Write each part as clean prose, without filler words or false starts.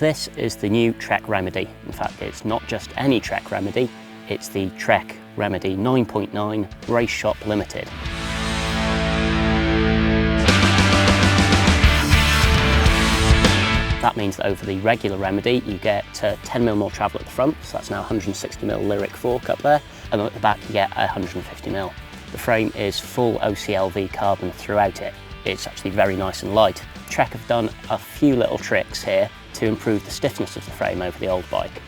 This is the new Trek Remedy. In fact, it's not just any Trek Remedy, it's the Trek Remedy 9.9 Race Shop Limited. That means that over the regular Remedy you get 10mm more travel at the front, so that's now 160mm lyric fork up there, and at the back you get 150mm. The frame is full OCLV carbon throughout it. It's actually very nice and light. Trek have done a few little tricks here to improve the stiffness of the frame over the old bike.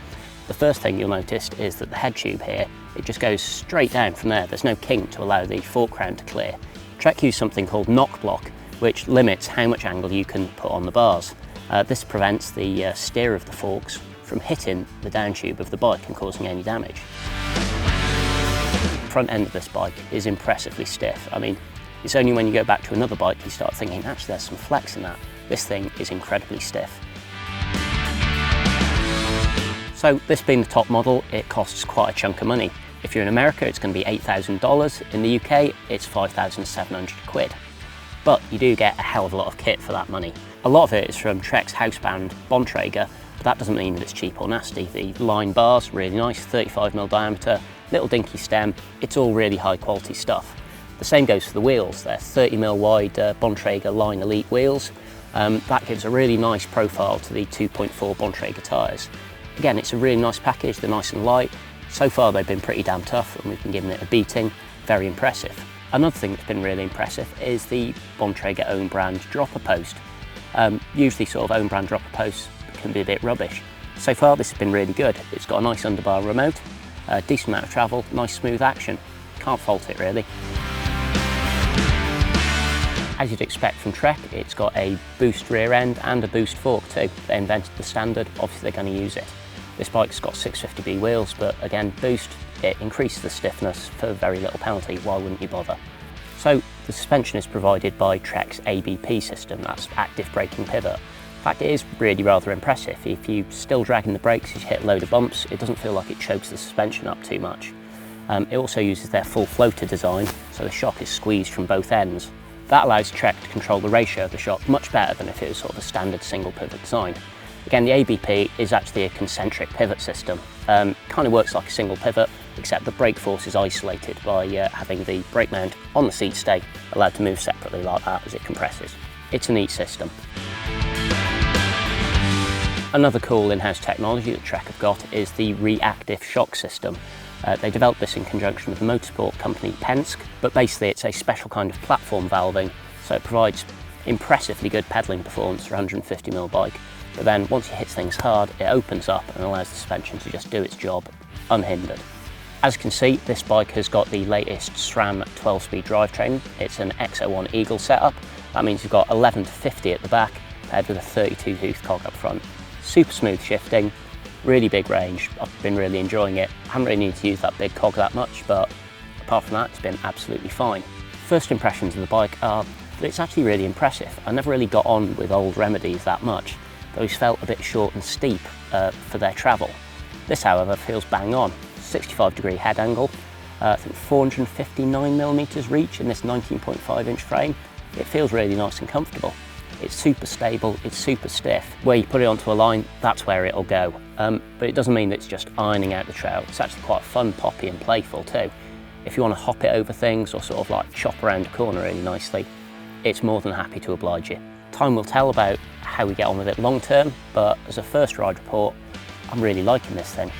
The first thing you'll notice is that the head tube here, it just goes straight down from there. There's no kink to allow the fork crown to clear. Trek use something called knock block, which limits how much angle you can put on the bars. This prevents the steer of the forks from hitting the down tube of the bike and causing any damage. The front end of this bike is impressively stiff. I mean, it's only when you go back to another bike you start thinking, actually there's some flex in that. This thing is incredibly stiff. So this being the top model, it costs quite a chunk of money. If you're in America, it's going to be $8,000. In the UK, it's 5,700 quid. But you do get a hell of a lot of kit for that money. A lot of it is from Trek's housebound Bontrager, but that doesn't mean that it's cheap or nasty. The line bars, really nice, 35mm diameter, little dinky stem, it's all really high quality stuff. The same goes for the wheels. They're 30mm wide Bontrager Line Elite wheels. That gives a really nice profile to the 2.4 Bontrager tyres. Again, it's a really nice package, they're nice and light. So far they've been pretty damn tough and we've been giving it a beating, very impressive. Another thing that's been really impressive is the Bontrager own brand dropper post. Usually sort of own brand dropper posts can be a bit rubbish. So far this has been really good. It's got a nice underbar remote, a decent amount of travel, nice smooth action. Can't fault it really. As you'd expect from Trek, it's got a boost rear end and a boost fork too. They invented the standard, obviously they're going to use it. This bike's got 650B wheels, but again, boost, it increases the stiffness for very little penalty. Why wouldn't you bother? So the suspension is provided by Trek's ABP system, that's active braking pivot. In fact, it is really rather impressive. If you're still dragging the brakes as you hit a load of bumps, it doesn't feel like it chokes the suspension up too much. It also uses their full floater design, so the shock is squeezed from both ends. That allows Trek to control the ratio of the shock much better than if it was sort of a standard single pivot design. Again, the ABP is actually a concentric pivot system. Kind of works like a single pivot, except the brake force is isolated by having the brake mount on the seat stay allowed to move separately like that as it compresses. It's a neat system. Another cool in-house technology that Trek have got is the reactive shock system. They developed this in conjunction with the motorsport company Penske, but basically it's a special kind of platform valving, so it provides impressively good pedalling performance for a 150mm bike. But then once it hits things hard, it opens up and allows the suspension to just do its job unhindered. As you can see, this bike has got the latest SRAM 12-speed drivetrain. It's an X01 Eagle setup. That means you've got 11 to 50 at the back, paired with a 32-tooth cog up front. Super smooth shifting, really big range. I've been really enjoying it. I haven't really needed to use that big cog that much, but apart from that, it's been absolutely fine. First impressions of the bike are that it's actually really impressive. I never really got on with old Remedies that much. Those felt a bit short and steep for their travel. This, however, feels bang on. 65-degree head angle, I think 459mm reach in this 19.5-inch frame. It feels really nice and comfortable. It's super stable, it's super stiff. Where you put it onto a line, that's where it'll go. But it doesn't mean that it's just ironing out the trail. It's actually quite fun, poppy and playful too. If you want to hop it over things or sort of like chop around a corner really nicely, it's more than happy to oblige you. Time will tell about how we get on with it long term, but as a first ride report, I'm really liking this thing.